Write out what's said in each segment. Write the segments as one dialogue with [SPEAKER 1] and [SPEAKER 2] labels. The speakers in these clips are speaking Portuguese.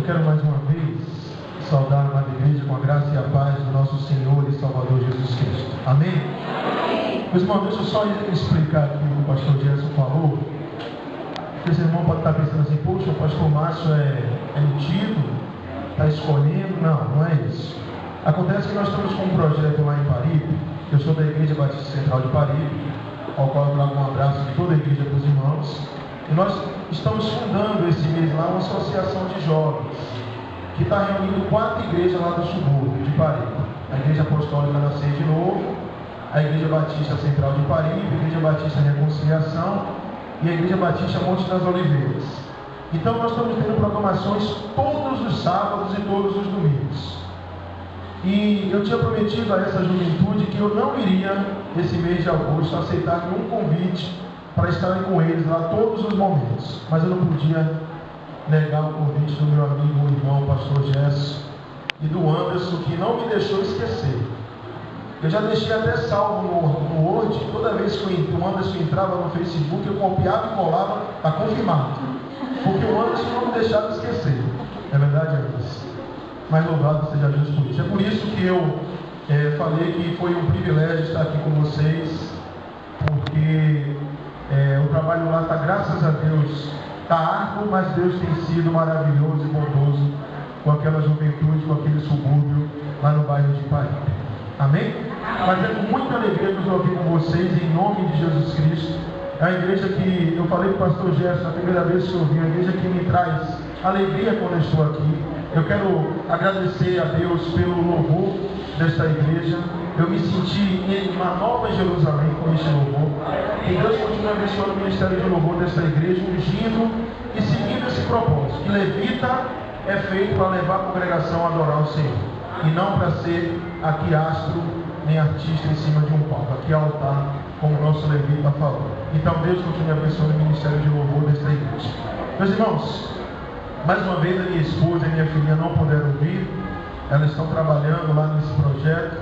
[SPEAKER 1] Eu quero mais uma vez saudar a amada igreja com a graça e a paz do nosso Senhor e Salvador Jesus Cristo. Amém? Amém. Meus irmãos, deixa eu só explicar aqui o que o pastor Gerson falou. Esse irmão pode estar pensando assim: poxa, o pastor Márcio é metido, está escolhendo. Não é isso. Acontece que nós estamos com um projeto lá em Paripe. Eu sou da Igreja Batista Central de Paripe, ao qual eu trago um abraço de toda a igreja para os irmãos. E nós estamos fundando esse mês lá uma associação de jovens, que está reunindo 4 igrejas lá do subúrbio de Paripe. A Igreja Apostólica Nascer de Novo, a Igreja Batista Central de Paripe, a Igreja Batista Reconciliação e a Igreja Batista Monte das Oliveiras. Então nós estamos tendo programações todos os sábados e todos os domingos. E eu tinha prometido a essa juventude que eu não iria, esse mês de agosto, aceitar nenhum convite para estarem com eles lá todos os momentos. Mas eu não podia negar o convite do meu amigo, o irmão, o pastor Gerson, e do Anderson, que não me deixou esquecer. Eu já deixei até salvo no Word. Toda vez que o Anderson entrava no Facebook, eu copiava e colava para confirmar, porque o Anderson não me deixava esquecer. É verdade, Anderson? Mas louvado seja Deus por isso. É por isso que eu falei que foi um privilégio estar aqui com vocês, porque o trabalho lá está, graças a Deus, está árduo, mas Deus tem sido maravilhoso e bondoso com aquela juventude, com aquele subúrbio lá no bairro de Paripe. Amém? Mas é com muita alegria que eu ouvir com vocês, em nome de Jesus Cristo. É a igreja que eu falei para o pastor Gerson, a primeira vez que eu ouvi, a igreja que me traz alegria quando eu estou aqui. Eu quero agradecer a Deus pelo louvor desta igreja. Eu me senti em uma nova Jerusalém com este louvor. E Deus continua abençoando o ministério de louvor desta igreja, ungindo e seguindo esse propósito. Que levita é feito para levar a congregação a adorar o Senhor, e não para ser aqui astro nem artista em cima de um palco. Aqui é altar, como o nosso levita falou. Então Deus continua abençoando o ministério de louvor desta igreja. Meus irmãos, mais uma vez a minha esposa e a minha filha não puderam vir. Elas estão trabalhando lá nesse projeto,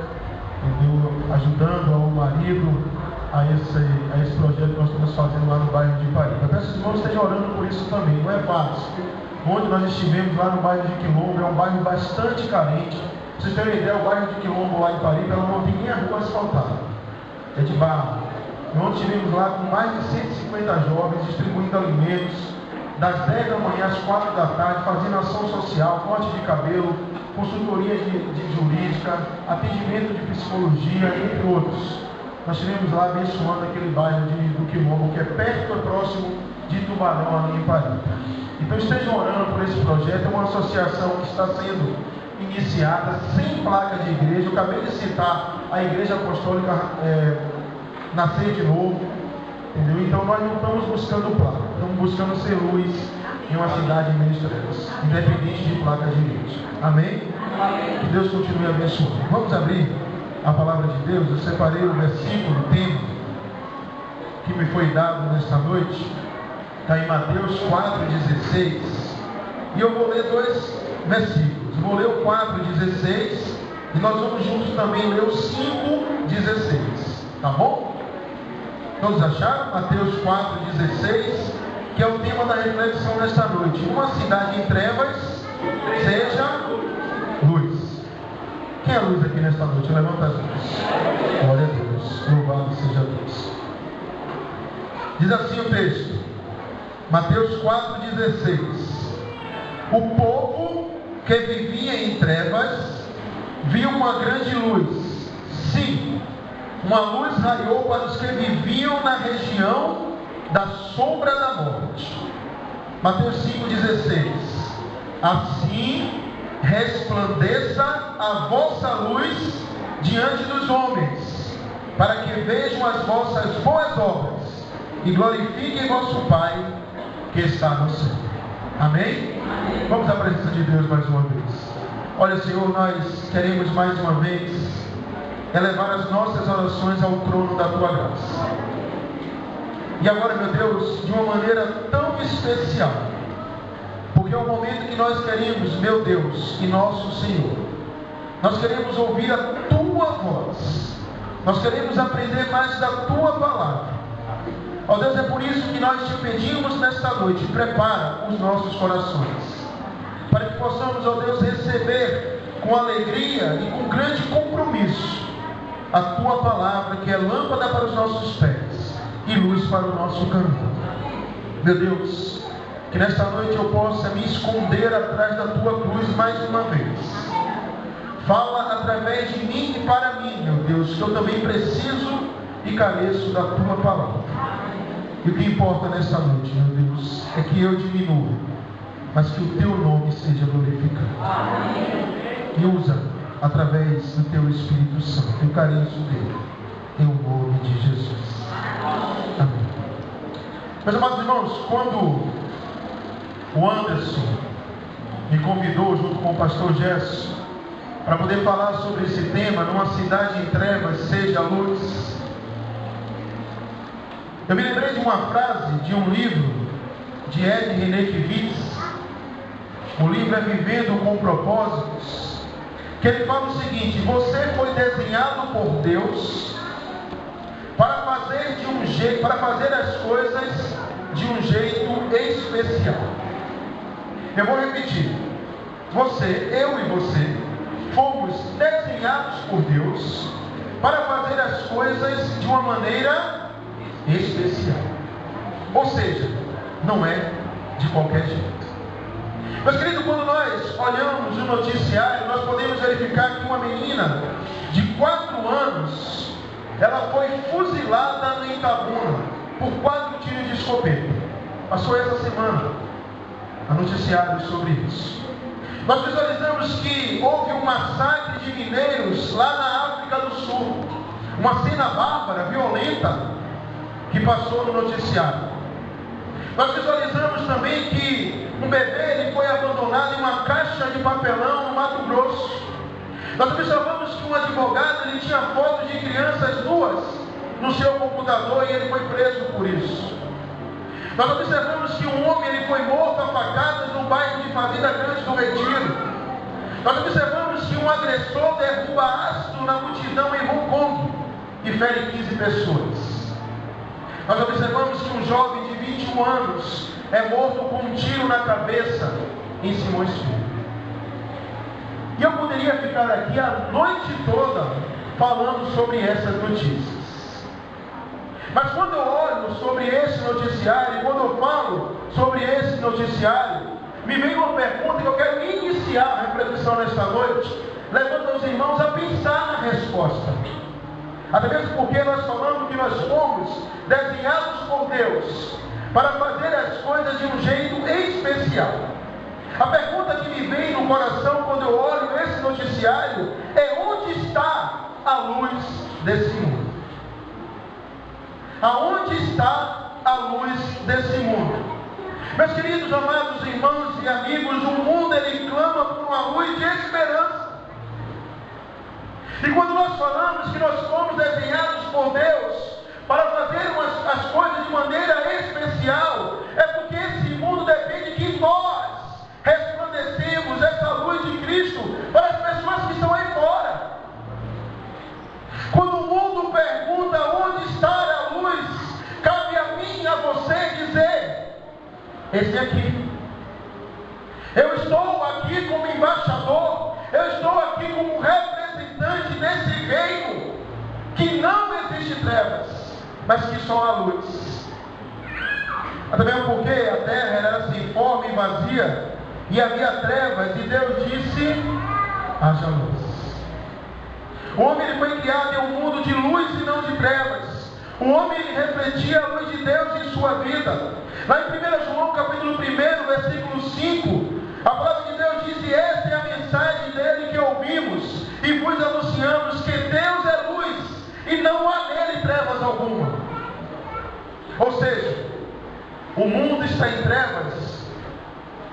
[SPEAKER 1] entendeu? Ajudando ao marido a esse projeto que nós estamos fazendo lá no bairro de Paripe. Eu peço que os irmãos estejam orando por isso também. Não é fácil. Onde nós estivemos lá no bairro de Quilombo, é um bairro bastante carente. Pra vocês terem uma ideia, o bairro de Quilombo lá em Paripe, ela não tem nem a rua asfaltada, é de barro. E onde estivemos lá com mais de 150 jovens distribuindo alimentos, das 10 da manhã às 4 da tarde, fazendo ação social, corte de cabelo, consultoria de jurídica, atendimento de psicologia, entre outros. Nós estivemos lá abençoando aquele bairro do Quilombo, que é perto e próximo de Tubarão, ali em Paripe. Então estejam orando por esse projeto. É uma associação que está sendo iniciada, sem placa de igreja. Eu acabei de citar a Igreja Apostólica Nascer de Novo, entendeu? Então nós não estamos buscando placa, estamos buscando ser luz em uma cidade em meio de trevas, independente de placa de igreja. Amém? Que Deus continue abençoando. Vamos abrir a palavra de Deus. Eu separei o versículo, o tema que me foi dado nesta noite. Está em Mateus 4,16. E eu vou ler 2 versículos. Vou ler o 4,16 e nós vamos juntos também ler o 5,16. Tá bom? Todos acharam? Mateus 4,16, que é o tema da reflexão desta noite. Uma cidade em trevas, seja luz. Quem é a luz aqui nesta noite? Levanta as mãos. Glória a Deus. Louvado seja Deus. Diz assim o texto. Mateus 4,16. O povo que vivia em trevas viu uma grande luz. Sim, uma luz raiou para os que viviam na região da sombra da morte. Mateus 5,16. Assim resplandeça a vossa luz diante dos homens, para que vejam as vossas boas obras e glorifiquem vosso Pai que está no céu. Amém? Amém? Vamos à presença de Deus mais uma vez. Olha, Senhor, nós queremos mais uma vez elevar as nossas orações ao trono da Tua graça. E agora, meu Deus, de uma maneira tão especial, porque é o momento que nós queremos, meu Deus e nosso Senhor, nós queremos ouvir a Tua voz, nós queremos aprender mais da Tua palavra. Ó Deus, é por isso que nós te pedimos nesta noite, prepara os nossos corações. para que possamos, ó Deus, receber com alegria e com grande compromisso a Tua palavra, que é lâmpada para os nossos pés e luz para o nosso caminho. Meu Deus, que nesta noite eu possa me esconder atrás da Tua cruz mais uma vez. Fala através de mim e para mim, meu Deus, que eu também preciso e careço da Tua palavra. E o que importa nesta noite, meu Deus, é que eu diminua, mas que o Teu nome seja glorificado. E usa através do Teu Espírito Santo. Eu careço dele, em nome de Jesus. Amém. Meus amados irmãos, quando o Anderson me convidou, junto com o pastor Gerson, para poder falar sobre esse tema, numa cidade em trevas, seja luz, eu me lembrei de uma frase de um livro de Ed Renekiewicz. O livro é Vivendo com Propósitos, que ele fala o seguinte: você foi desenhado por Deus para fazer as coisas de um jeito especial. Eu vou repetir: eu e você fomos desenhados por Deus para fazer as coisas de uma maneira especial. Ou seja, não é de qualquer jeito. Meus queridos, quando nós olhamos o noticiário, nós podemos verificar que uma menina de 4 anos, ela foi fuzilada em Itabuna por 4 tiros de escopeta. Passou essa semana a noticiário sobre isso. Nós visualizamos que houve um massacre de mineiros lá na África do Sul. Uma cena bárbara, violenta, que passou no noticiário. Nós visualizamos também que um bebê ele foi abandonado em uma caixa de papelão no Mato Grosso. Nós observamos que um advogado ele tinha fotos de crianças nuas no seu computador e ele foi preso por isso. Nós observamos que um homem ele foi morto a facadas no bairro de Fazenda Grande do Retiro. Nós observamos que um agressor derruba ácido na multidão em Hong Kong e fere 15 pessoas. Nós observamos que um jovem de 21 anos é morto com um tiro na cabeça em Simões Filho. E eu poderia ficar aqui a noite toda falando sobre essas notícias. Mas quando eu olho sobre esse noticiário, quando eu falo sobre esse noticiário, me vem uma pergunta que eu quero iniciar a reflexão nesta noite, levando os irmãos a pensar na resposta. Até mesmo porque nós falamos que nós fomos desenhados por Deus para fazer as coisas de um jeito especial. A pergunta que me vem no coração quando eu olho esse noticiário é: onde está a luz desse mundo? Aonde está a luz desse mundo? Meus queridos, amados irmãos e amigos, o mundo ele clama por uma luz de esperança. E quando nós falamos que nós fomos desenhados por Deus para fazer as coisas de maneira especial, é porque esse mundo depende que nós resplandecemos essa luz de Cristo para as pessoas que estão aí fora. Quando o mundo pergunta onde está a luz, cabe a mim e a você dizer: esse aqui. Eu estou aqui como embaixador, eu estou aqui como representante desse reino, que não existe trevas, mas que só há luz. Até mesmo porque a terra era sem forma e vazia, e havia trevas, e Deus disse: haja luz. O homem ele foi criado em um mundo de luz e não de trevas. O homem ele refletia a luz de Deus em sua vida. Lá em 1 João capítulo 1, versículo 5, a palavra de Deus diz: essa é a mensagem dele que ouvimos e vos anunciamos, que Deus é luz e não há nele trevas alguma. Ou seja, o mundo está em trevas,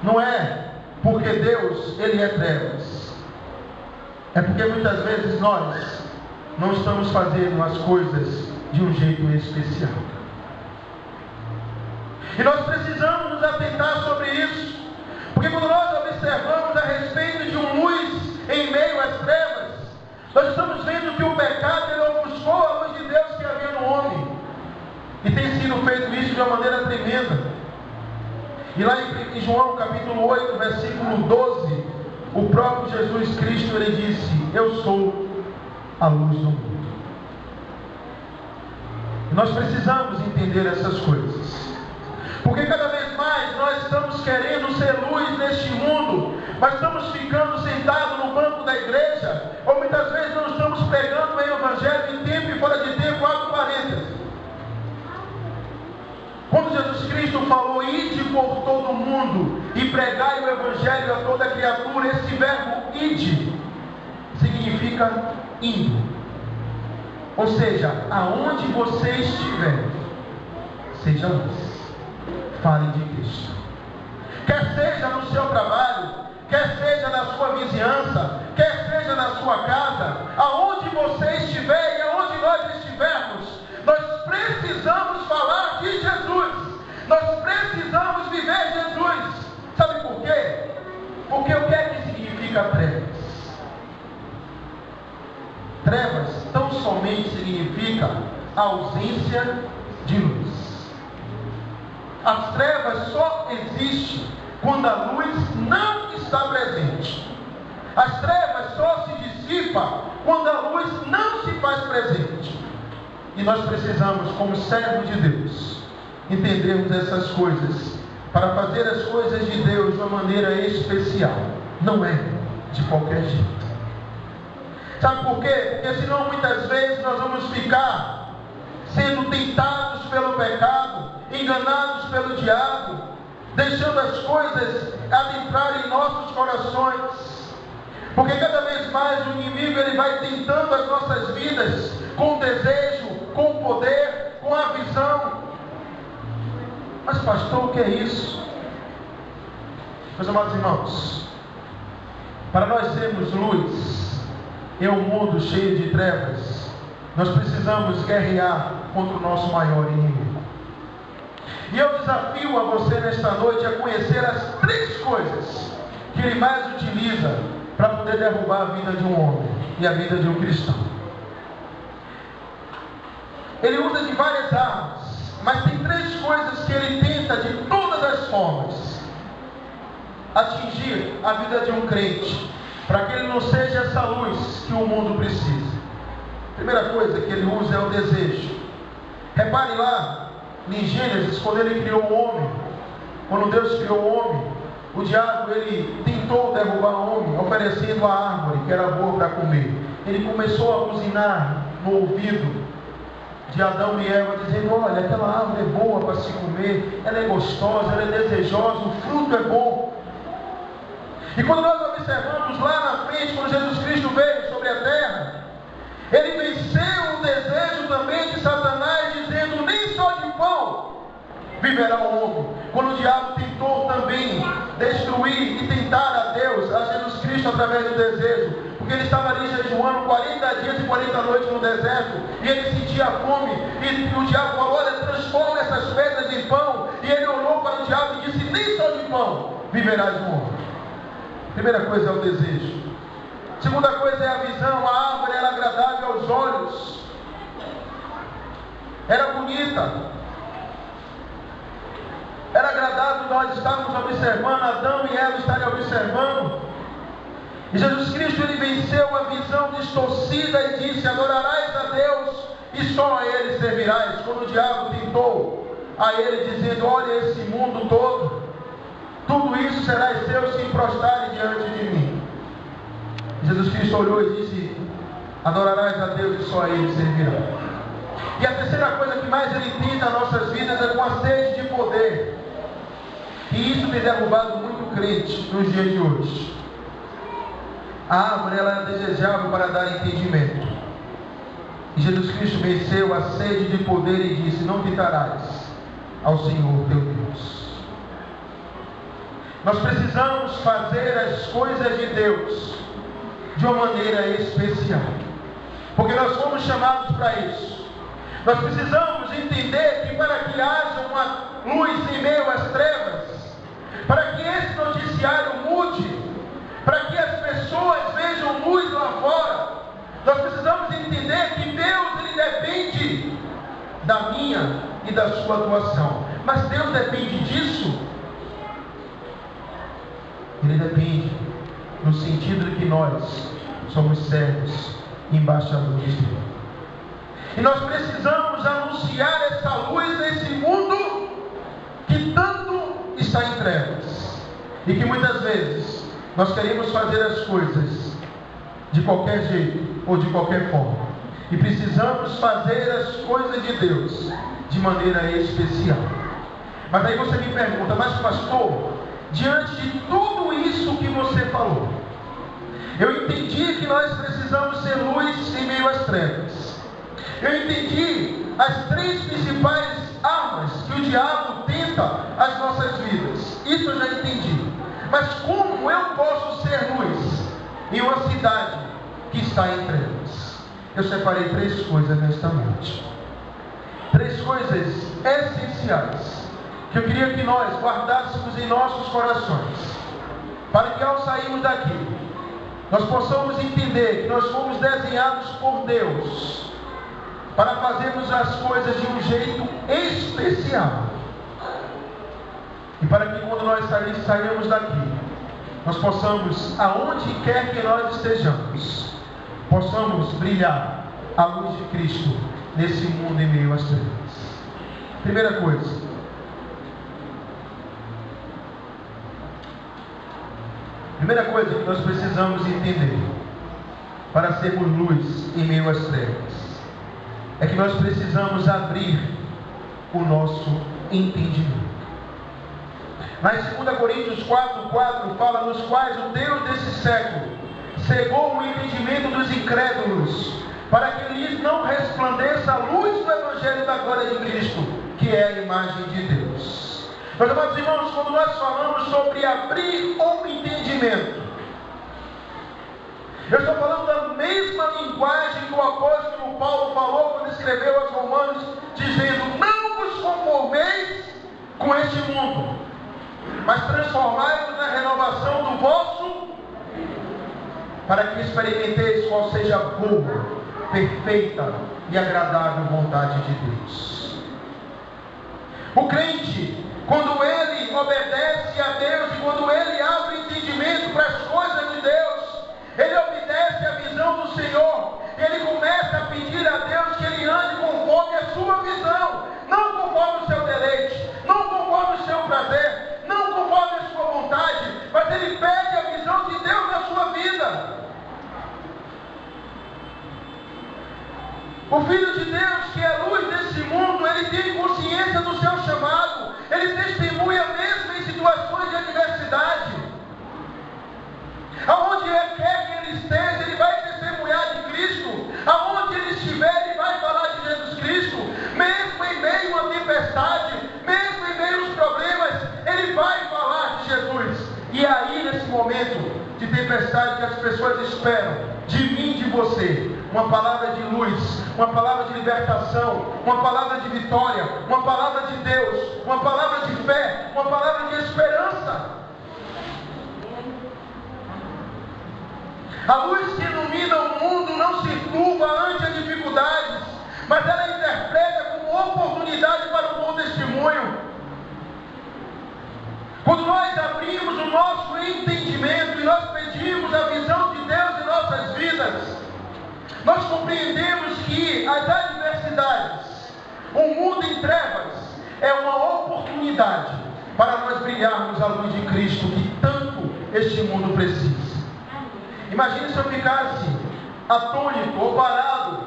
[SPEAKER 1] não é porque Deus ele é trevas, é porque muitas vezes nós não estamos fazendo as coisas de um jeito especial. E nós precisamos nos atentar sobre isso, porque quando nós observamos a respeito de uma luz em meio às trevas, nós estamos vendo que o pecado ele ofuscou a luz de Deus que havia no homem, e tem sido feito isso de uma maneira tremenda. E lá em João capítulo 8, versículo 12, o próprio Jesus Cristo, ele disse: eu sou a luz do mundo. E nós precisamos entender essas coisas, porque cada vez mais nós estamos querendo ser luz neste mundo, mas estamos ficando sentados no banco da igreja, ou muitas vezes não estamos pregando o evangelho em tempo e fora de tempo. Abre parênteses. Quando Jesus Cristo falou: ide por todo mundo e pregai o evangelho a toda criatura, esse verbo ide significa indo. Ou seja, aonde você estiver, seja luz. Fale de Cristo. Quer seja no seu trabalho, quer seja na sua vizinhança, quer seja na sua casa, aonde você estiver e aonde nós estivermos, nós precisamos falar de Jesus. Nós precisamos viver Jesus. Sabe por quê? Porque o que é que significa trevas? Trevas tão somente significa ausência de luz. As trevas só existem quando a luz não está presente. As trevas só se dissipam quando a luz não se faz presente. E nós precisamos, como servos de Deus, entendermos essas coisas, para fazer as coisas de Deus de uma maneira especial. Não é de qualquer jeito. Sabe por quê? Porque senão muitas vezes nós vamos ficar sendo tentados pelo pecado, enganados pelo diabo, deixando as coisas adentrar em nossos corações. Porque cada vez mais o inimigo ele vai tentando as nossas vidas com desejo, com poder, com a visão. Mas pastor, o que é isso? Meus amados irmãos, para nós sermos luz em um mundo cheio de trevas, nós precisamos guerrear contra o nosso maior inimigo. E eu desafio a você nesta noite a conhecer as 3 coisas que ele mais utiliza para poder derrubar a vida de um homem e a vida de um cristão. Ele usa de várias armas, mas tem 3 coisas que ele tenta de todas as formas atingir a vida de um crente, para que ele não seja essa luz que o mundo precisa. A primeira coisa que ele usa é o desejo. Repare lá em Gênesis, quando ele criou o homem, quando Deus criou o homem, o diabo ele tentou derrubar o homem, oferecendo a árvore que era boa para comer. Ele começou a buzinar no ouvido de Adão e Eva, dizendo: olha, aquela árvore é boa para se comer, ela é gostosa, ela é desejosa, o fruto é bom. E quando nós observamos lá na frente, quando Jesus Cristo veio sobre a terra, ele venceu o desejo também de Satanás, dizendo: nem só de pão viverá o homem. Quando o diabo tentou também destruir e tentar a Deus, a Jesus Cristo através do desejo, porque ele estava ali jejuando 40 dias e 40 noites no deserto, e ele sentia fome, e o diabo falou: olha, transforma essas pedras em pão. E ele olhou para o diabo e disse: nem só de pão viverás o homem. Primeira coisa é o desejo. Segunda coisa é a visão. A árvore era agradável aos olhos, era bonita, era agradável nós estarmos observando, Adão e Eva estarem observando. E Jesus Cristo ele venceu a visão distorcida e disse: adorarás a Deus e só a Ele servirás. Quando o diabo tentou a ele, dizendo: olha esse mundo todo, tudo isso será seu se prostrarem diante de mim. Jesus Cristo olhou e disse: adorarás a Deus e só a Ele servirá. E a terceira coisa que mais ele tenta nas nossas vidas é com a sede de poder. E isso tem derrubado muito crente nos dias de hoje. A árvore ela é desejável para dar entendimento. E Jesus Cristo venceu a sede de poder e disse: não tentarás ao Senhor teu Deus. Nós precisamos fazer as coisas de Deus de uma maneira especial, porque nós fomos chamados para isso. Nós precisamos entender que para que haja uma luz em meio às trevas, para que esse noticiário mude, para que as pessoas vejam luz lá fora, nós precisamos entender que Deus ele depende da minha e da sua atuação. Mas Deus depende disso? ele depende no sentido de que nós somos servos e embaixadores dele. E nós precisamos anunciar essa luz nesse mundo que tanto está em trevas. E que muitas vezes nós queremos fazer as coisas de qualquer jeito ou de qualquer forma. E precisamos fazer as coisas de Deus de maneira especial. Mas aí você me pergunta, mas pastor, diante de tudo isso que você falou, eu entendi que nós precisamos ser luz em meio às trevas. Eu entendi as 3 principais armas que o diabo tenta às nossas vidas. Isso eu já entendi. Mas como eu posso ser luz em uma cidade que está em trevas? Eu separei 3 coisas nesta noite. 3 coisas essenciais que eu queria que nós guardássemos em nossos corações, para que ao sairmos daqui nós possamos entender que nós fomos desenhados por Deus para fazermos as coisas de um jeito especial, e para que quando nós sairmos daqui, nós possamos, aonde quer que nós estejamos, possamos brilhar a luz de Cristo nesse mundo em meio às trevas. Primeira coisa, que nós precisamos entender para sermos luz em meio às trevas é que nós precisamos abrir o nosso entendimento. Mas 2 Coríntios 4:4 fala: nos quais o Deus desse século cegou o entendimento dos incrédulos, para que lhes não resplandeça a luz do Evangelho da glória de Cristo, que é a imagem de Deus. Meus amados irmãos, quando nós falamos sobre abrir o entendimento, eu estou falando da mesma linguagem que o apóstolo Paulo falou quando escreveu aos Romanos, dizendo: não vos conformeis com este mundo, mas transformai-vos na renovação do vosso, para que experimenteis qual seja a boa, perfeita e agradável vontade de Deus. O crente, quando ele obedece a Deus e quando ele abre o entendimento para as coisas de Deus, ele obedece a visão do Senhor, e ele começa a pedir a Deus que ele ande conforme a sua visão, não conforme o seu deleite, não conforme o seu prazer, não conforme a sua vontade, mas ele pede a visão de Deus na sua vida. O Filho de Deus, que é a luz desse mundo, ele tem consciência do seu chamado, ele testemunha mesmo em situações de adversidade. Aonde quer que ele esteja, ele vai testemunhar de Cristo. Aonde ele estiver, ele vai falar de Jesus Cristo. Mesmo em meio a uma tempestade, mesmo em meio aos problemas, ele vai falar de Jesus. E aí, nesse momento de tempestade que as pessoas esperam de mim e de você, uma palavra de luz, uma palavra de libertação, uma palavra de vitória, uma palavra de Deus, uma palavra de fé, uma palavra de esperança. A luz que ilumina o mundo não se turba ante as dificuldades, mas ela interpreta como oportunidade para um bom testemunho. Quando nós abrimos o nosso entendimento e nós pedimos a visão de Deus em nossas vidas, nós compreendemos que as adversidades, o mundo em trevas, é uma oportunidade para nós brilharmos a luz de Cristo que tanto este mundo precisa. Imagine se eu ficasse atônito ou parado,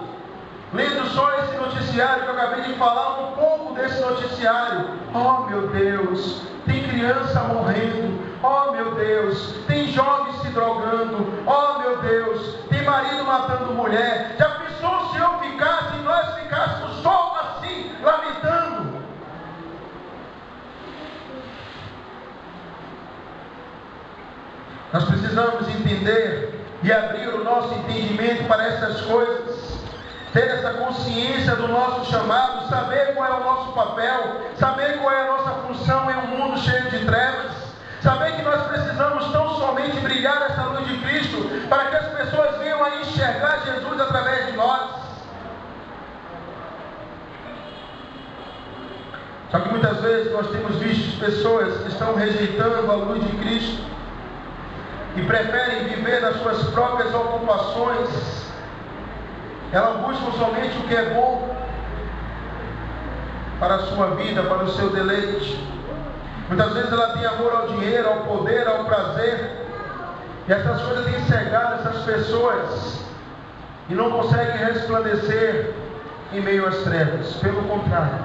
[SPEAKER 1] lendo só esse noticiário que eu acabei de falar, um pouco desse noticiário. Oh meu Deus, tem criança morrendo. Oh meu Deus, tem jovens se drogando. Oh meu Deus, tem marido matando mulher. Já pensou se eu ficasse e nós ficássemos só assim, lamentando? Nós precisamos entender e abrir o nosso entendimento para essas coisas, ter essa consciência do nosso chamado, saber qual é o nosso papel, saber qual é a nossa função em um mundo cheio de trevas, saber que nós precisamos tão somente brilhar essa luz de Cristo para que as pessoas venham a enxergar Jesus através de nós. Só que muitas vezes nós temos visto pessoas que estão rejeitando a luz de Cristo, e preferem viver das suas próprias ocupações. Elas buscam somente o que é bom para a sua vida, para o seu deleite. Muitas vezes ela tem amor ao dinheiro, ao poder, ao prazer, e essas coisas têm cegado essas pessoas e não conseguem resplandecer em meio às trevas. Pelo contrário,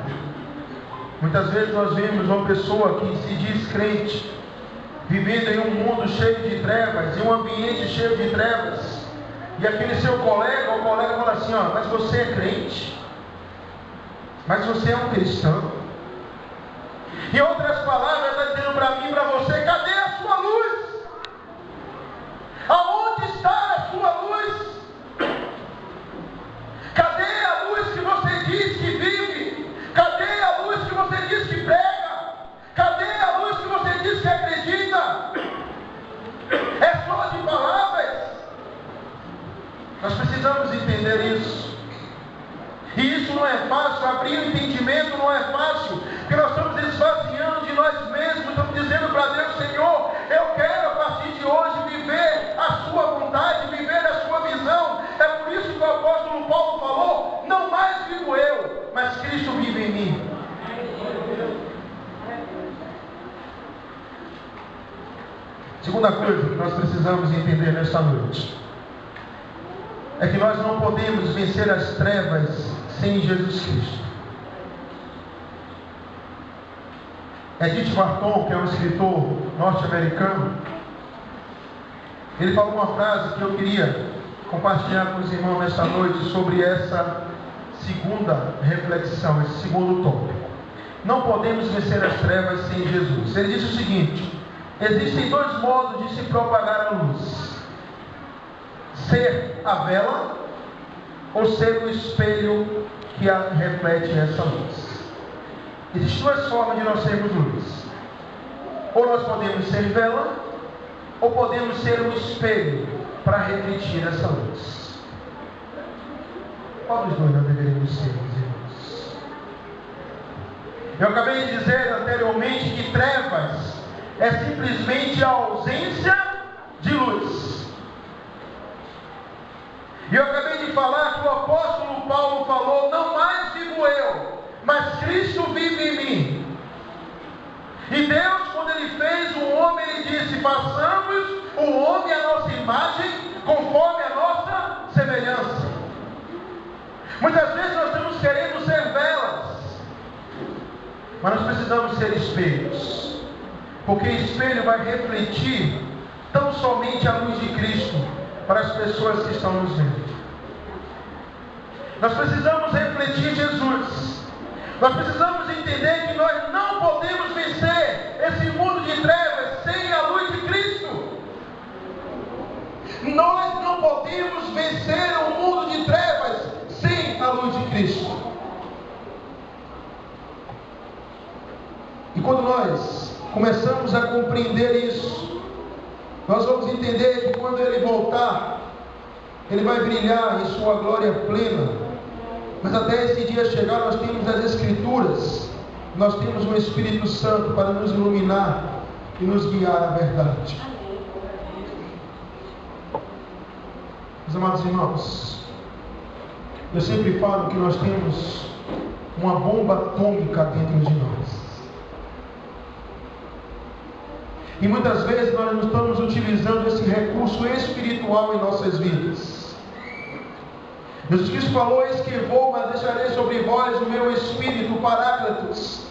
[SPEAKER 1] muitas vezes nós vemos uma pessoa que se diz crente, vivendo em um mundo cheio de trevas, em um ambiente cheio de trevas, e aquele seu colega, o colega fala assim: ó, mas você é crente, mas você é um cristão. Em outras palavras, está dizendo para mim e para você: cadê a sua luz? Aonde está a sua luz? Cadê a luz que você diz que vive? Cadê a luz que você diz que prega? Cadê a luz que você diz que acredita? É só de palavras? Nós precisamos entender isso. E isso não é fácil, abrir o entendimento não é fácil, porque nós estamos esvaziando de nós mesmos, estamos dizendo para Deus: Senhor, eu quero a partir de hoje viver a sua vontade, viver a sua visão. É por isso que o apóstolo Paulo falou: não mais vivo eu, mas Cristo vive em mim. Segunda coisa que nós precisamos entender nesta noite é que nós não podemos vencer as trevas sem Jesus Cristo. Edith Wharton, que é um escritor norte-americano, ele falou uma frase que eu queria compartilhar com os irmãos nesta noite sobre essa segunda reflexão, esse segundo tópico. Não podemos vencer as trevas sem Jesus. Ele disse o seguinte: existem dois modos de se propagar a luz: ser a vela ou ser o espelho que reflete essa luz. Existem duas formas de nós sermos luz: ou nós podemos ser vela, ou podemos ser um espelho para refletir essa luz. Qual dos dois nós deveríamos ser, meus irmãos? Eu acabei de dizer anteriormente que trevas é simplesmente a ausência de luz. E eu acabei de falar que o apóstolo Paulo falou: não mais vivo eu, mas Cristo vive em mim. E Deus, quando Ele fez o homem, Ele disse: façamos o homem à nossa imagem, conforme a nossa semelhança. Muitas vezes nós estamos querendo ser velas, mas nós precisamos ser espelhos, porque espelho vai refletir tão somente a luz de Cristo para as pessoas que estão nos vendo. Nós precisamos refletir Jesus. Nós precisamos entender que nós não podemos vencer esse mundo de trevas sem a luz de Cristo. Nós não podemos vencer o mundo de trevas sem a luz de Cristo. E quando nós começamos a compreender isso, nós vamos entender que quando Ele voltar, Ele vai brilhar em sua glória plena. Mas até esse dia chegar, nós temos as Escrituras, nós temos o Espírito Santo para nos iluminar e nos guiar à verdade. Meus amados irmãos, eu sempre falo que nós temos uma bomba atômica dentro de nós. E muitas vezes nós não estamos utilizando esse recurso espiritual em nossas vidas. Jesus Cristo falou: eis que vou, mas deixarei sobre vós o meu Espírito, Paráclitos.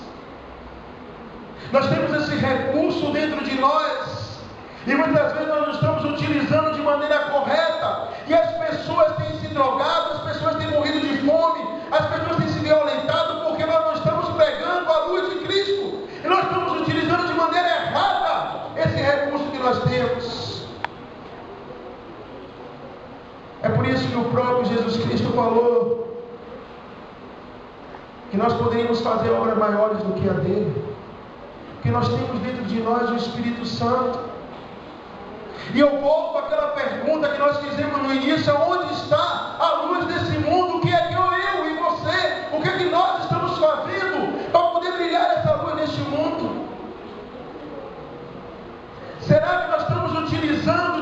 [SPEAKER 1] Nós temos esse recurso dentro de nós, e muitas vezes nós não estamos utilizando de maneira correta, e as pessoas têm se drogado, as pessoas têm morrido de fome, as pessoas têm se violentado, porque nós não estamos pregando a luz de Cristo, e nós estamos utilizando de maneira errada esse recurso que nós temos. É por isso que o próprio Jesus Cristo falou que nós poderíamos fazer obras maiores do que a dele, porque nós temos dentro de nós o Espírito Santo. E eu volto àquela pergunta que nós fizemos no início: onde está a luz desse mundo? O que é que eu e você, o que é que nós estamos fazendo para poder brilhar essa luz neste mundo? Será que nós estamos utilizando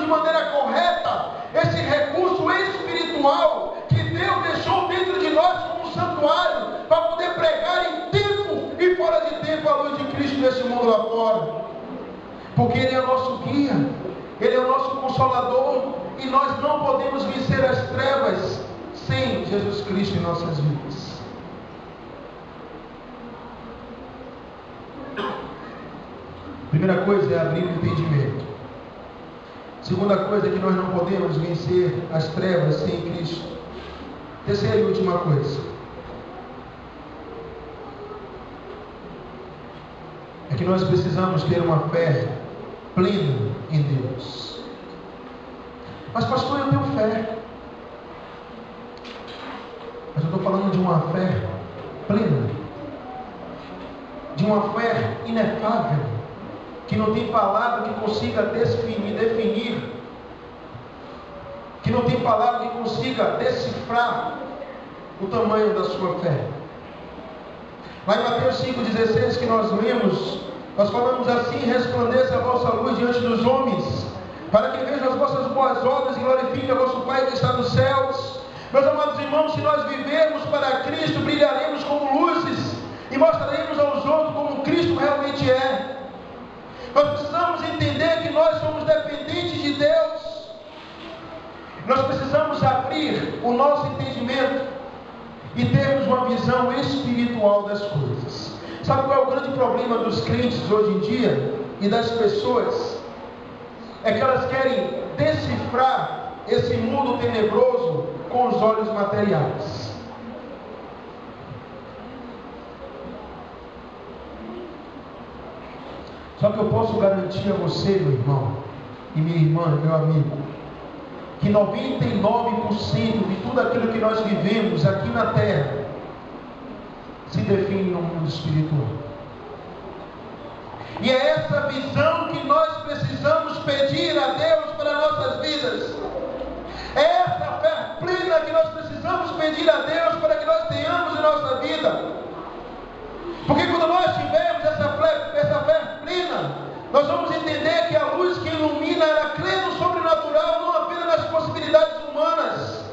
[SPEAKER 1] com a luz de Cristo nesse mundo lá fora. Porque Ele é o nosso guia, Ele é o nosso consolador, e nós não podemos vencer as trevas sem Jesus Cristo em nossas vidas. Primeira coisa é abrir o entendimento. Segunda coisa é que nós não podemos vencer as trevas sem Cristo. Terceira e última coisa é que nós precisamos ter uma fé plena em Deus. Mas pastor, eu tenho fé. Mas eu estou falando de uma fé plena, de uma fé inefável, que não tem palavra que consiga definir, que não tem palavra que consiga decifrar o tamanho da sua fé. Lá em Mateus 5,16 que nós lemos, nós falamos assim: resplandeça a vossa luz diante dos homens, para que vejam as vossas boas obras e glorifiquem a vosso Pai que está nos céus. Meus amados irmãos, se nós vivermos para Cristo, brilharemos como luzes e mostraremos aos outros como Cristo realmente é. Nós precisamos entender que nós somos dependentes de Deus. Nós precisamos abrir o nosso entendimento e termos uma visão espiritual das coisas. Sabe qual é o grande problema dos crentes hoje em dia e das pessoas? É que elas querem decifrar esse mundo tenebroso com os olhos materiais. Só que eu posso garantir a você, meu irmão e minha irmã, meu amigo, que 99% de tudo aquilo que nós vivemos aqui na terra se define no mundo espiritual. E é essa visão que nós precisamos pedir a Deus para nossas vidas. É essa fé plena que nós precisamos pedir a Deus para que nós tenhamos em nossa vida. Porque quando nós tivermos essa fé plena, nós vamos entender que a luz que ilumina, ela crê no sobrenatural, não apenas nas possibilidades humanas,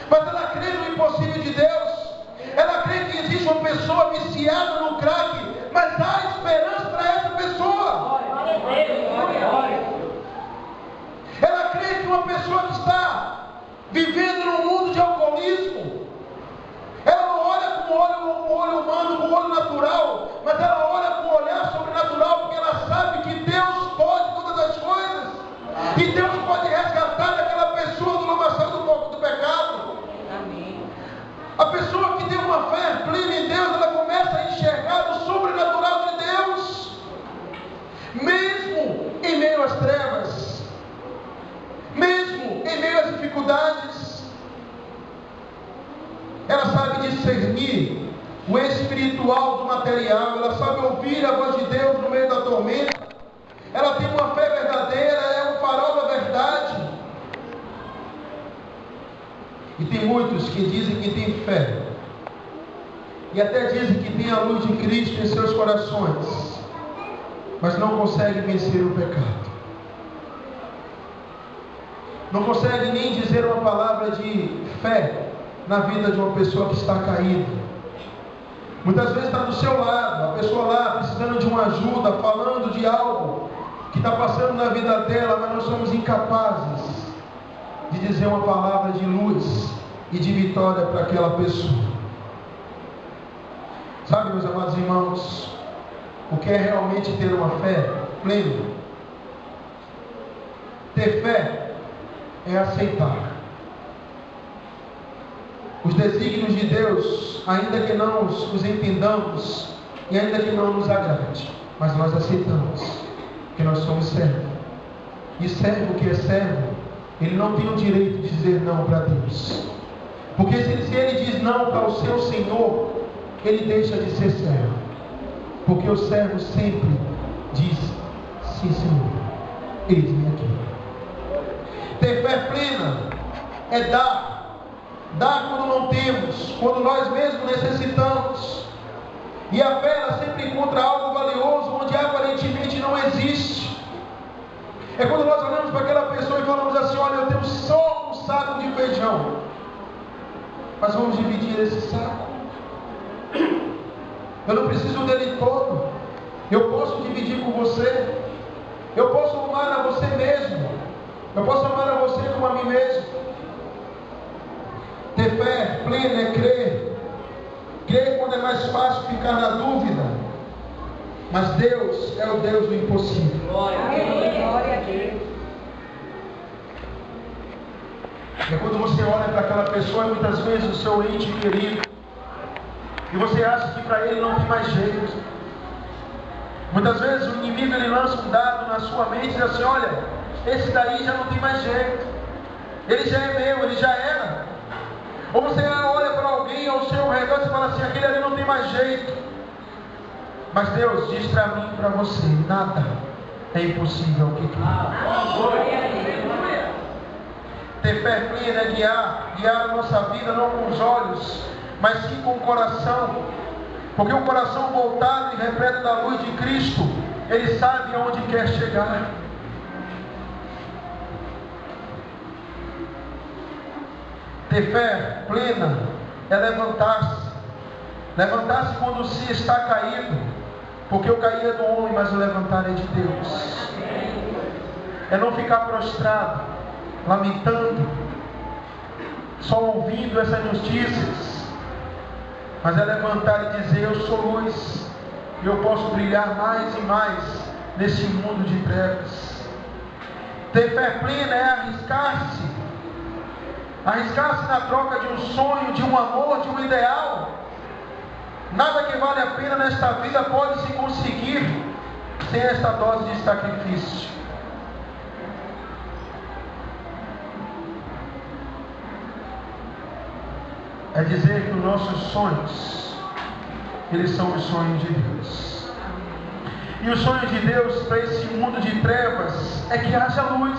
[SPEAKER 1] mas ela crê no impossível de Deus. Ela crê que existe uma pessoa viciada no crack, mas há esperança para essa pessoa. Ela crê que uma pessoa que está vivendo num mundo de alcoolismo, ela não olha com o olho humano, com o olho natural, mas ela olha com o olhar sobrenatural, porque ela sabe que Deus pode todas as coisas, e Deus pode resgatar aquela pessoa do lamaçal do pecado. Amém. A pessoa que tem uma fé plena em Deus, ela começa a enxergar o sobrenatural de Deus, mesmo em meio às trevas, mesmo em meio às dificuldades. Ela sabe discernir o espiritual do material, ela sabe ouvir a voz de Deus no meio da tormenta. Ela tem uma fé verdadeira, é um farol da verdade. E tem muitos que dizem que têm fé, e até dizem que têm a luz de Cristo em seus corações, mas não conseguem vencer o pecado. Não conseguem nem dizer uma palavra de fé na vida de uma pessoa que está caída. Muitas vezes está do seu lado, a pessoa lá precisando de uma ajuda, falando de algo que está passando na vida dela, mas nós somos incapazes de dizer uma palavra de luz e de vitória para aquela pessoa. Sabe, meus amados irmãos, o que é realmente ter uma fé plena? Ter fé é aceitar os desígnios de Deus, ainda que não os entendamos e ainda que não nos agrade, mas nós aceitamos que nós somos servos. E servo que é servo, ele não tem o direito de dizer não para Deus, porque se ele diz não para o seu Senhor, ele deixa de ser servo, porque o servo sempre diz sim, Senhor, eis-me aqui. Ter fé plena é dar quando não temos, quando nós mesmos necessitamos. E a fé, ela sempre encontra algo valioso onde aparentemente não existe. É quando nós olhamos para aquela pessoa e falamos assim: olha, eu tenho só um saco de feijão, mas vamos dividir esse saco. Eu não preciso dele todo, Eu posso dividir com você. Eu posso amar a você mesmo. Eu posso amar a você como a mim mesmo. Ter fé plena é crer. Crer quando é mais fácil ficar na dúvida. Mas Deus é o Deus do impossível.
[SPEAKER 2] Glória a Deus. Glória a Deus.
[SPEAKER 1] É quando você olha para aquela pessoa, muitas vezes o seu ente querido, e você acha que para ele não tem mais jeito. Muitas vezes o inimigo ele lança um dado na sua mente e diz assim: olha, esse daí já não tem mais jeito, ele já é meu, ele já era. Ou você olha para alguém ao seu redor e fala assim: aquele ali não tem mais jeito. Mas Deus diz para mim e para você: nada é impossível ao que crê. Ter fé plena é guiar a nossa vida não com os olhos, mas sim com o coração. Porque o coração voltado e repleto da luz de Cristo, ele sabe aonde quer chegar. Ter fé plena é levantar-se. Levantar-se quando se está caído. Porque o cair é do homem, mas o levantar é de Deus. É não ficar prostrado, lamentando, só ouvindo essas notícias, mas é levantar e dizer: eu sou luz, e eu posso brilhar mais e mais nesse mundo de trevas. Ter fé plena é arriscar-se na troca de um sonho, de um amor, de um ideal. Nada que vale a pena nesta vida pode se conseguir sem esta dose de sacrifício. É dizer que os nossos sonhos, eles são os sonhos de Deus. E o sonho de Deus para esse mundo de trevas é que haja luz.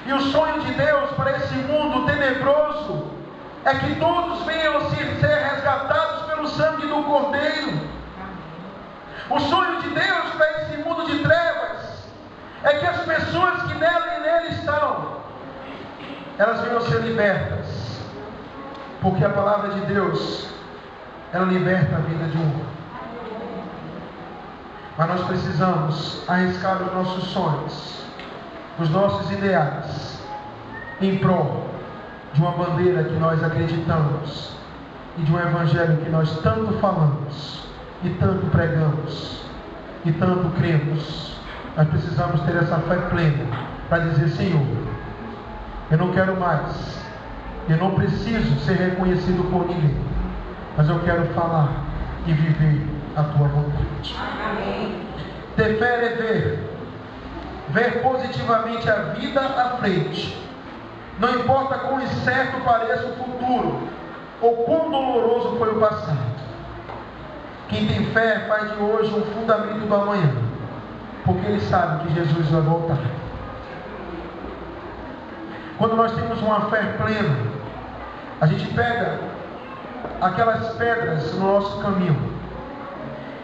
[SPEAKER 1] E o sonho de Deus para esse mundo tenebroso é que todos venham ser resgatados pelo sangue do Cordeiro. O sonho de Deus para esse mundo de trevas é que as pessoas que nela e nele estão, elas venham ser libertas. Porque a palavra de Deus, ela liberta a vida de um. Mas nós precisamos arriscar os nossos sonhos, os nossos ideais, em prol de uma bandeira que nós acreditamos e de um evangelho que nós tanto falamos e tanto pregamos e tanto cremos. Nós precisamos ter essa fé plena para dizer: Senhor, eu não quero mais, eu não preciso ser reconhecido por ninguém, mas eu quero falar e viver a tua vontade. Amém. Ter fé é ver positivamente a vida à frente. Não importa quão incerto pareça o futuro, ou quão doloroso foi o passado. Quem tem fé faz de hoje um fundamento do amanhã, porque ele sabe que Jesus vai voltar. Quando nós temos uma fé plena, a gente pega aquelas pedras no nosso caminho,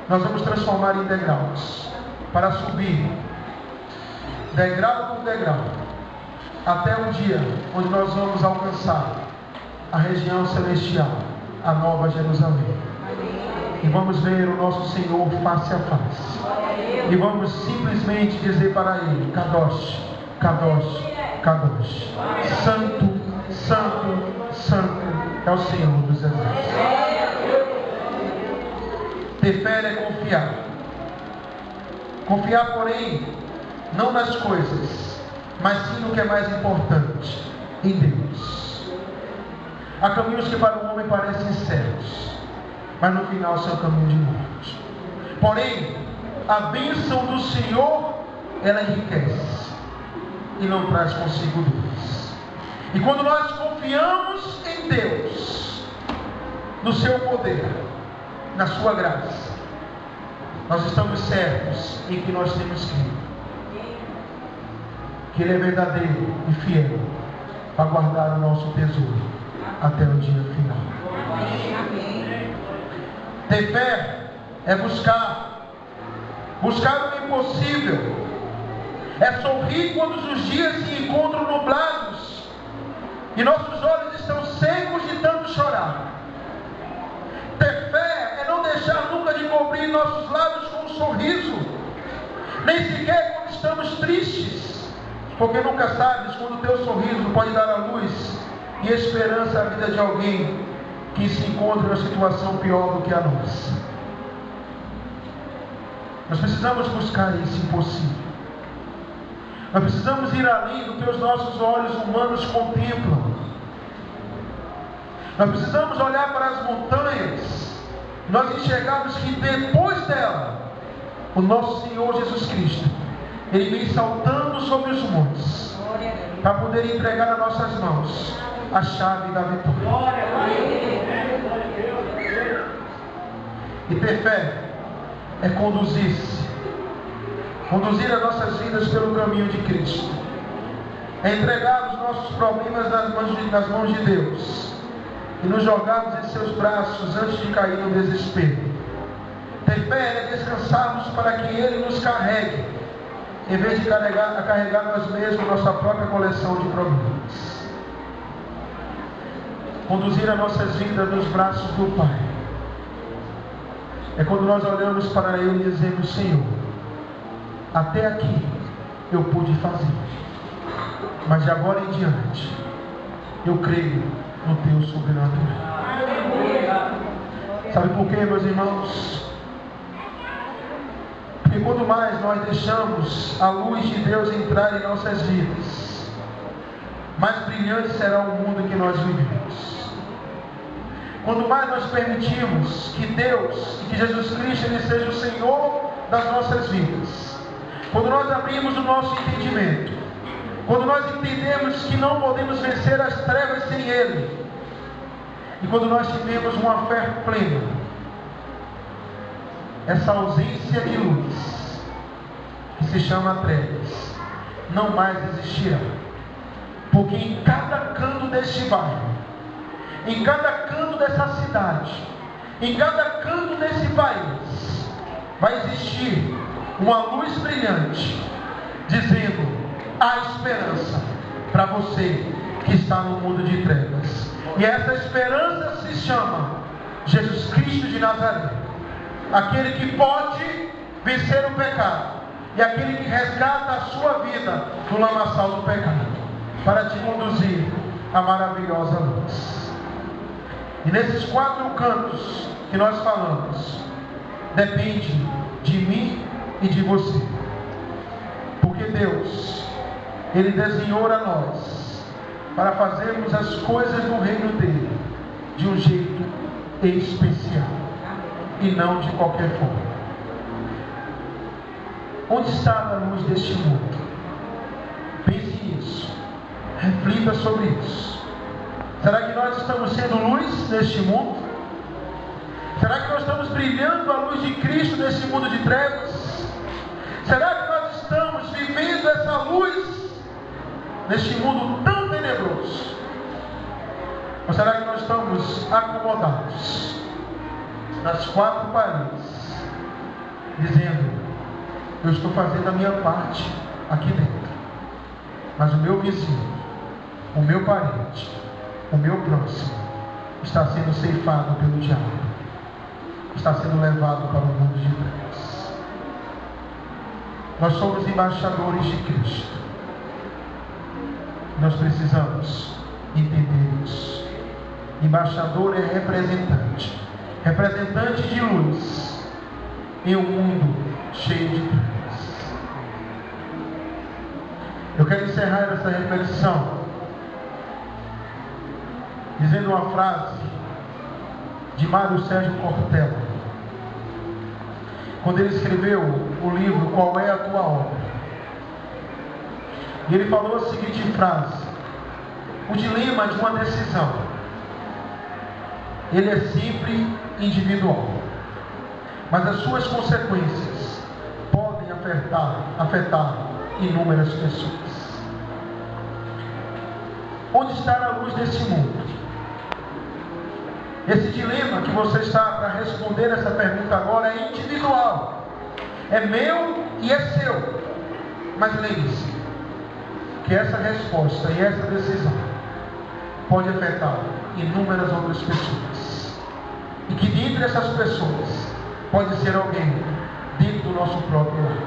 [SPEAKER 1] nós vamos transformar em degraus, para subir, degrau por degrau, até um dia onde nós vamos alcançar a região celestial, a Nova Jerusalém. E vamos ver o nosso Senhor face a face. E vamos simplesmente dizer para Ele: Kadosh, Kadosh, Kadosh. Santo, Santo, Santo é o Senhor dos exércitos. Ter fé é confiar. Confiar, porém, não nas coisas, mas sim no que é mais importante, em Deus. Há caminhos que para o homem parecem certos, mas no final são caminhos de morte. Porém, a bênção do Senhor, ela enriquece e não traz consigo dores. E quando nós confiamos em Deus, no seu poder, na sua graça, nós estamos certos em que nós temos crido que Ele é verdadeiro e fiel para guardar o nosso tesouro até o dia final. Ter fé é buscar o impossível, é sorrir quando os dias se encontram nublados e nossos olhos estão secos de tanto chorar. Ter fé é não deixar nunca de cobrir nossos lábios com sorriso, nem sequer quando estamos tristes, porque nunca sabes quando o teu sorriso pode dar a luz e esperança à vida de alguém que se encontra em uma situação pior do que a nossa. Nós precisamos buscar esse impossível. Nós precisamos ir além do que os nossos olhos humanos contemplam. Nós precisamos olhar para as montanhas, nós enxergarmos que depois dela, o nosso Senhor Jesus Cristo, Ele vem saltando sobre os montes, para poder entregar nas nossas mãos a chave da vitória. E ter fé é conduzir-se, conduzir as nossas vidas pelo caminho de Cristo, é entregar os nossos problemas nas mãos de Deus e nos jogarmos em seus braços antes de cair no desespero. Ter fé é descansarmos para que Ele nos carregue, em vez de carregar nós mesmos nossa própria coleção de problemas. Conduzir as nossas vidas nos braços do Pai é quando nós olhamos para Ele e dizemos: Senhor, até aqui eu pude fazer, mas de agora em diante eu creio no Teu sobrenatural. Sabe por quê, meus irmãos? Porque quanto mais nós deixamos a luz de Deus entrar em nossas vidas, mais brilhante será o mundo em que nós vivemos. Quanto mais nós permitimos que Deus e que Jesus Cristo Ele seja o Senhor das nossas vidas, quando nós abrimos o nosso entendimento, quando nós entendemos que não podemos vencer as trevas sem Ele, e quando nós tivermos uma fé plena, essa ausência de luz, que se chama trevas, não mais existirá. Porque em cada canto deste bairro, em cada canto dessa cidade, em cada canto desse país, vai existir uma luz brilhante, dizendo: há esperança para você que está no mundo de trevas. E essa esperança se chama Jesus Cristo de Nazaré, aquele que pode vencer o pecado, e aquele que resgata a sua vida do lamaçal do pecado, para te conduzir à maravilhosa luz. E nesses 4 cantos que nós falamos, depende de mim e de você. Porque Deus, Ele desenhou a nós para fazermos as coisas do reino dEle de um jeito especial e não de qualquer forma. Onde está a luz deste mundo? Pense nisso, reflita sobre isso. Será que nós estamos sendo luz neste mundo? Será que nós estamos brilhando a luz de Cristo nesse mundo de trevas? Será que nós estamos vivendo essa luz neste mundo tão tenebroso? Ou será que nós estamos acomodados nas 4 paredes, dizendo: eu estou fazendo a minha parte aqui dentro, mas o meu vizinho, o meu parente, o meu próximo está sendo ceifado pelo diabo, está sendo levado para o mundo de trevas. Nós somos embaixadores de Cristo. Nós precisamos entender isso. Embaixador é representante, representante de luz em um mundo cheio de trevas. Eu quero encerrar essa reflexão dizendo uma frase de Mário Sérgio Cortella, quando ele escreveu o livro Qual é a Tua Obra? E ele falou a seguinte frase: o dilema de uma decisão, ele é sempre individual, mas as suas consequências podem afetar inúmeras pessoas. Onde está a luz desse mundo? Esse dilema que você está para responder essa pergunta agora é individual, é meu e é seu. Mas lembre-se que essa resposta e essa decisão pode afetar inúmeras outras pessoas, e que dentre essas pessoas pode ser alguém dentro do nosso próprio lar.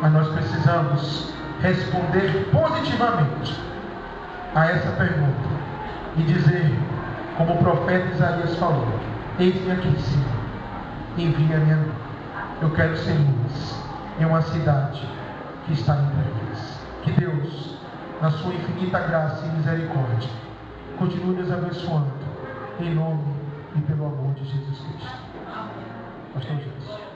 [SPEAKER 1] Mas nós precisamos responder positivamente a essa pergunta e dizer, como o profeta Isaías falou: eis-me aqui, Senhor, envia-me a mim. Eu quero ser luz em uma cidade que está em trevas. Que Deus, na sua infinita graça e misericórdia, continue nos abençoando, em nome e pelo amor de Jesus Cristo. Pastor Jesus.